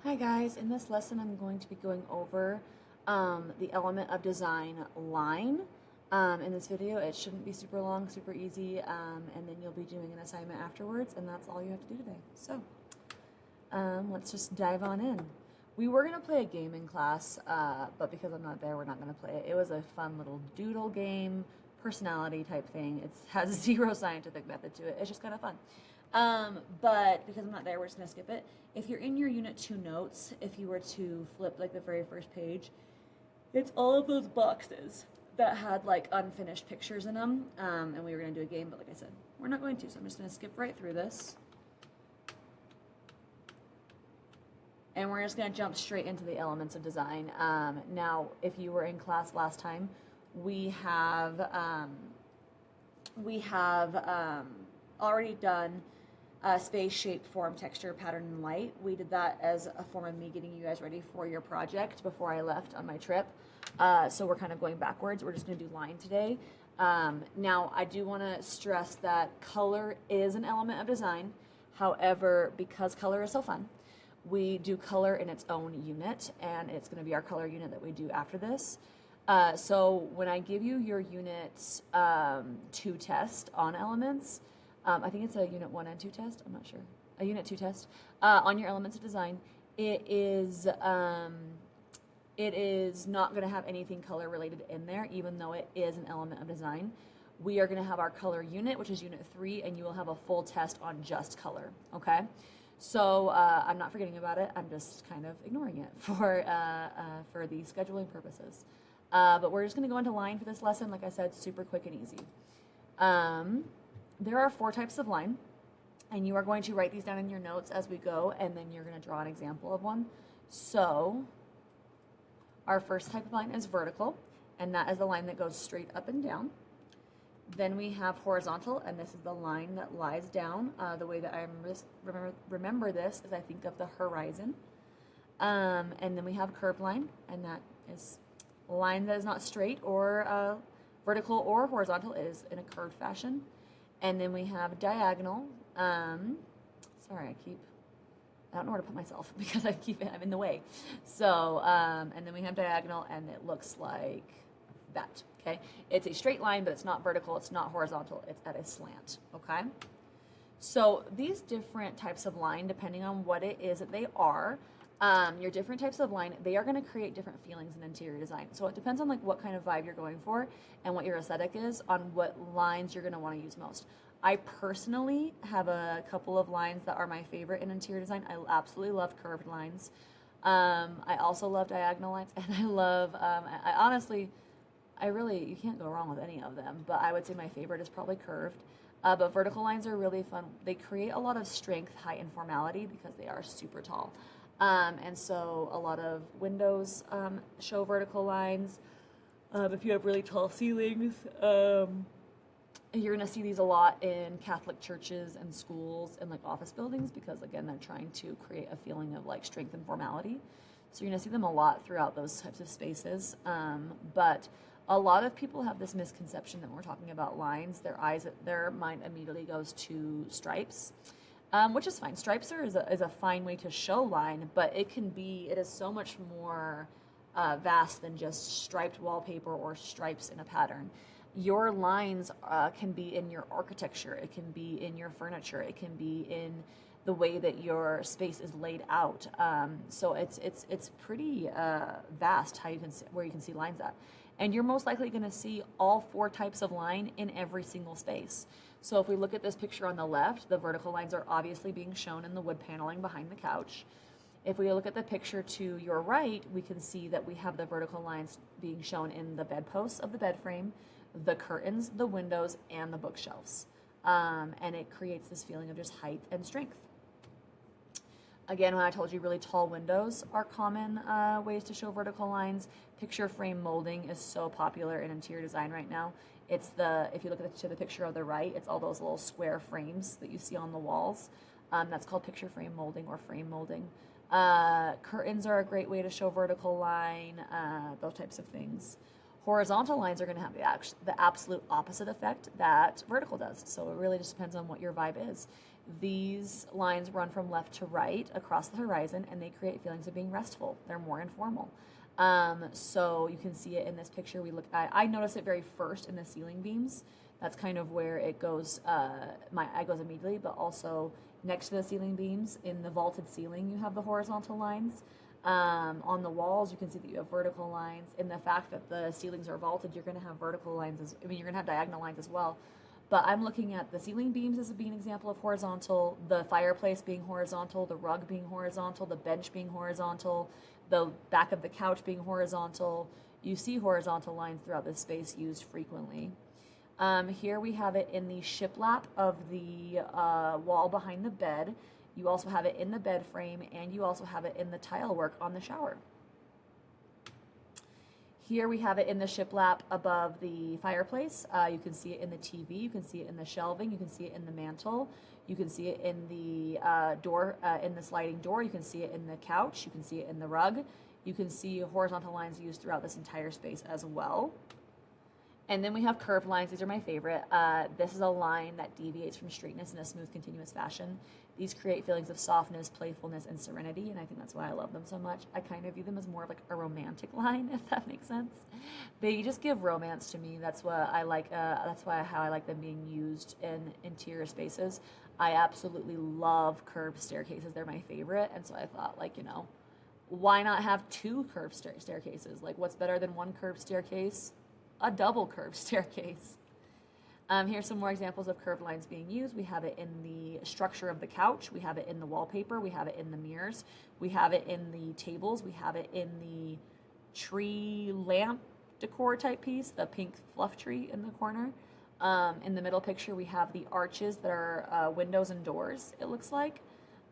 Hi guys, in this lesson I'm going to be going over the element of design line. In this video it shouldn't be super long, super easy, and then you'll be doing an assignment afterwards, and that's all you have to do today. So let's just dive on in. We were going to play a game in class, but because I'm not there, we're not going to play it. It was a fun little doodle game, personality type thing. It has zero scientific method to it. It's just kind of fun. But because I'm not there, we're just going to skip it. If you're in your Unit 2 notes, if you were to flip like the very first page, it's all of those boxes that had like unfinished pictures in them. And we were going to do a game, but like I said, we're not going to, so I'm just going to skip right through this. And we're just going to jump straight into the elements of design. Now, if you were in class last time, we have already done space, shape, form, texture, pattern, and light. We did that as a form of me getting you guys ready for your project before I left on my trip. So we're kind of going backwards. We're just going to do line today. Now, I do want to stress that color is an element of design. However, because color is so fun, we do color in its own unit, and it's going to be our color unit that we do after this. So when I give you your Unit 2 test on elements, I think it's a Unit 1 and 2 test, I'm not sure, a Unit 2 test, on your elements of design, it is not going to have anything color related in there, even though it is an element of design. We are going to have our color unit, which is Unit 3, and you will have a full test on just color, okay? So I'm not forgetting about it. I'm just kind of ignoring it for the scheduling purposes. But we're just going to go into line for this lesson. Like I said, super quick and easy. There are 4 types of line, and you are going to write these down in your notes as we go, and then you're going to draw an example of one. So our first type of line is vertical, and that is the line that goes straight up and down. Then we have horizontal, and this is the line that lies down. The way that I remember this is I think of the horizon. And then we have curved line, and that is a line that is not straight or vertical or horizontal. It is in a curved fashion. And then we have diagonal. Sorry, I don't know where to put myself because I'm in the way. So, and then we have diagonal, and it looks like that. Okay, it's a straight line, but it's not vertical, it's not horizontal, it's at a slant. Okay, so these different types of line, depending on what it is that they are, your different types of line, they are going to create different feelings in interior design. So it depends on like what kind of vibe you're going for and what your aesthetic is on what lines you're going to want to use most. I personally have a couple of lines that are my favorite in interior design. I absolutely love curved lines. I also love diagonal lines, and I love, I honestly, you can't go wrong with any of them, but I would say my favorite is probably curved. But vertical lines are really fun. They create a lot of strength, height, and formality because they are super tall. And so a lot of windows show vertical lines. If you have really tall ceilings, you're gonna see these a lot in Catholic churches and schools and like office buildings because again, they're trying to create a feeling of like strength and formality. So you're gonna see them a lot throughout those types of spaces. But a lot of people have this misconception that when we're talking about lines, their mind immediately goes to stripes, which is fine. Stripes is a fine way to show line, but it is so much more vast than just striped wallpaper or stripes in a pattern. Your lines can be in your architecture, it can be in your furniture, it can be in the way that your space is laid out. So it's pretty vast where you can see lines at. And you're most likely going to see all 4 types of line in every single space. So if we look at this picture on the left, the vertical lines are obviously being shown in the wood paneling behind the couch. If we look at the picture to your right, we can see that we have the vertical lines being shown in the bedposts of the bed frame, the curtains, the windows, and the bookshelves. And it creates this feeling of just height and strength. Again, when I told you really tall windows are common ways to show vertical lines, picture frame molding is so popular in interior design right now. If you look to the picture on the right, it's all those little square frames that you see on the walls. That's called picture frame molding or frame molding. Curtains are a great way to show vertical line, those types of things. Horizontal lines are going to have the absolute opposite effect that vertical does. So it really just depends on what your vibe is. These lines run from left to right across the horizon, and they create feelings of being restful. They're more informal. So you can see it in this picture we look at. I notice it very first in the ceiling beams. That's kind of where it goes, my eye goes immediately, but also next to the ceiling beams in the vaulted ceiling, you have the horizontal lines. On the walls, you can see that you have vertical lines. In the fact that the ceilings are vaulted, you're going to have vertical lines, you're going to have diagonal lines as well. But I'm looking at the ceiling beams as being an example of horizontal, the fireplace being horizontal, the rug being horizontal, the bench being horizontal, the back of the couch being horizontal. You see horizontal lines throughout this space used frequently. Here we have it in the shiplap of the wall behind the bed. You also have it in the bed frame, and you also have it in the tile work on the shower. Here we have it in the shiplap above the fireplace. You can see it in the TV, you can see it in the shelving, you can see it in the mantle, you can see it in the door, in the sliding door, you can see it in the couch, you can see it in the rug. You can see horizontal lines used throughout this entire space as well. And then we have curved lines. These are my favorite. This is a line that deviates from straightness in a smooth, continuous fashion. These create feelings of softness, playfulness, and serenity, and I think that's why I love them so much. I kind of view them as more of like a romantic line, if that makes sense. They just give romance to me. That's what I like. That's why how I like them being used in interior spaces. I absolutely love curved staircases. They're my favorite, and so I thought, like, you know, why not have two curved staircases? Like, what's better than one curved staircase? A double curved staircase. Here's some more examples of curved lines being used. We have it in the structure of the couch. We have it in the wallpaper. We have it in the mirrors. We have it in the tables. We have it in the tree lamp decor type piece, the pink fluff tree in the corner. In the middle picture, we have the arches that are windows and doors, it looks like.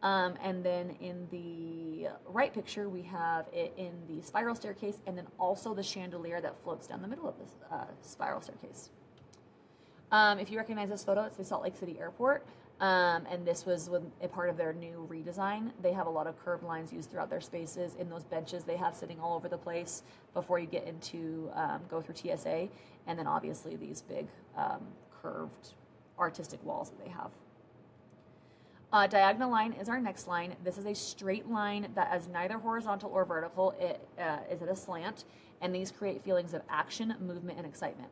And then in the right picture, we have it in the spiral staircase, and then also the chandelier that floats down the middle of this spiral staircase. If you recognize this photo, it's the Salt Lake City Airport, and this was a part of their new redesign. They have a lot of curved lines used throughout their spaces. In those benches they have sitting all over the place before you get into go through TSA, and then obviously these big curved artistic walls that they have. Diagonal line is our next line. This is a straight line that is neither horizontal or vertical. It is at a slant, and these create feelings of action, movement, and excitement.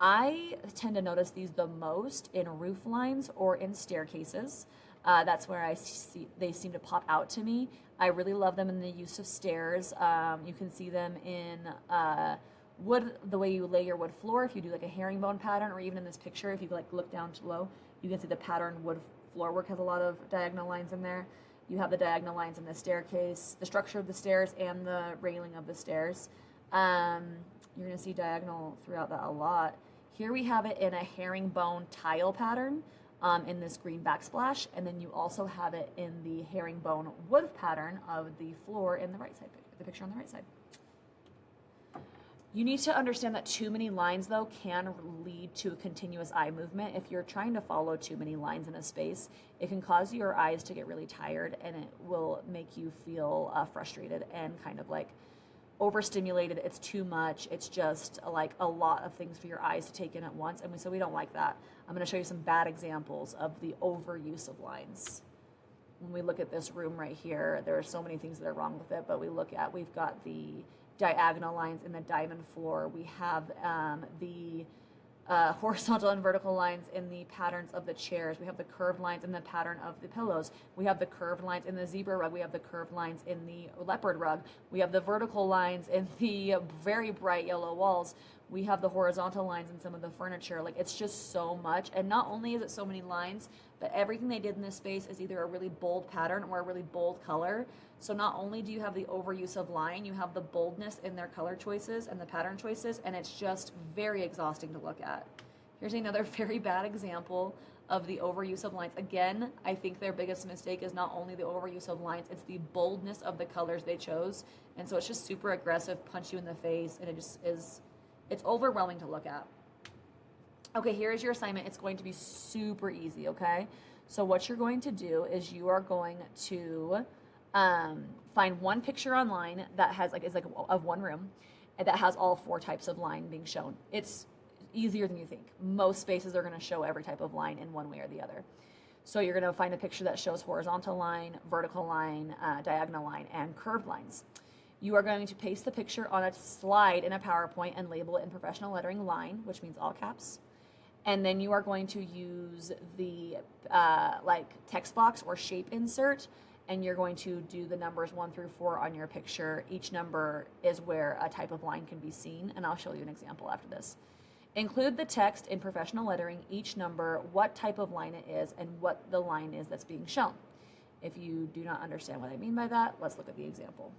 I tend to notice these the most in roof lines or in staircases. That's where they seem to pop out to me. I really love them in the use of stairs. You can see them in wood, the way you lay your wood floor. If you do like a herringbone pattern, or even in this picture, if you like look down to low, you can see the pattern wood floor work has a lot of diagonal lines in there. You have the diagonal lines in the staircase, the structure of the stairs, and the railing of the stairs. You're going to see diagonal throughout that a lot. Here we have it in a herringbone tile pattern in this green backsplash, and then you also have it in the herringbone wood pattern of the floor in the right side, the picture on the right side. You need to understand that too many lines, though, can lead to a continuous eye movement. If you're trying to follow too many lines in a space, it can cause your eyes to get really tired, and it will make you feel frustrated and kind of like overstimulated. It's too much. It's just like a lot of things for your eyes to take in at once, and so we don't like that. I'm going to show you some bad examples of the overuse of lines. When we look at this room right here, there are so many things that are wrong with it, but we've got the diagonal lines in the diamond floor. We have the horizontal and vertical lines in the patterns of the chairs. We have the curved lines in the pattern of the pillows. We have the curved lines in the zebra rug. We have the curved lines in the leopard rug. We have the vertical lines in the very bright yellow walls. We have the horizontal lines in some of the furniture. Like, it's just so much. And not only is it so many lines, but everything they did in this space is either a really bold pattern or a really bold color. So not only do you have the overuse of line, you have the boldness in their color choices and the pattern choices, and it's just very exhausting to look at. Here's another very bad example of the overuse of lines. Again, I think their biggest mistake is not only the overuse of lines, it's the boldness of the colors they chose. And so it's just super aggressive, punch you in the face, and it's overwhelming to look at. Okay, here's your assignment. It's going to be super easy, okay? So what you're going to do is you are going to find one picture online that has is of one room, and that has all four types of line being shown. It's easier than you think. Most spaces are going to show every type of line in one way or the other. So you're going to find a picture that shows horizontal line, vertical line, diagonal line, and curved lines. You are going to paste the picture on a slide in a PowerPoint and label it in professional lettering line, which means all caps. And then you are going to use the like text box or shape insert, and you're going to do the numbers 1 through 4 on your picture. Each number is where a type of line can be seen, and I'll show you an example after this. Include the text in professional lettering, each number, what type of line it is, and what the line is that's being shown. If you do not understand what I mean by that, let's look at the example.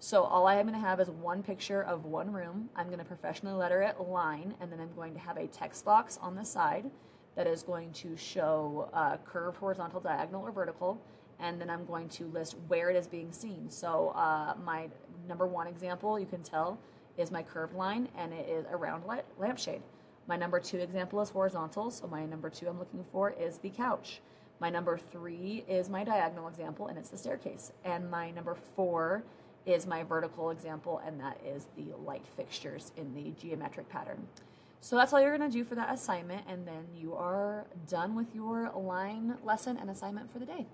So all I am going to have is one picture of one room. I'm going to professionally letter it line, and then I'm going to have a text box on the side that is going to show curved, horizontal, diagonal, or vertical, and then I'm going to list where it is being seen. So my number 1 example, you can tell, is my curved line, and it is a round lampshade. My number 2 example is horizontal, so my number 2 I'm looking for is the couch. My number 3 is my diagonal example, and it's the staircase. And my number 4 is my vertical example, and that is the light fixtures in the geometric pattern. So that's all you're going to do for that assignment, and then you are done with your line lesson and assignment for the day.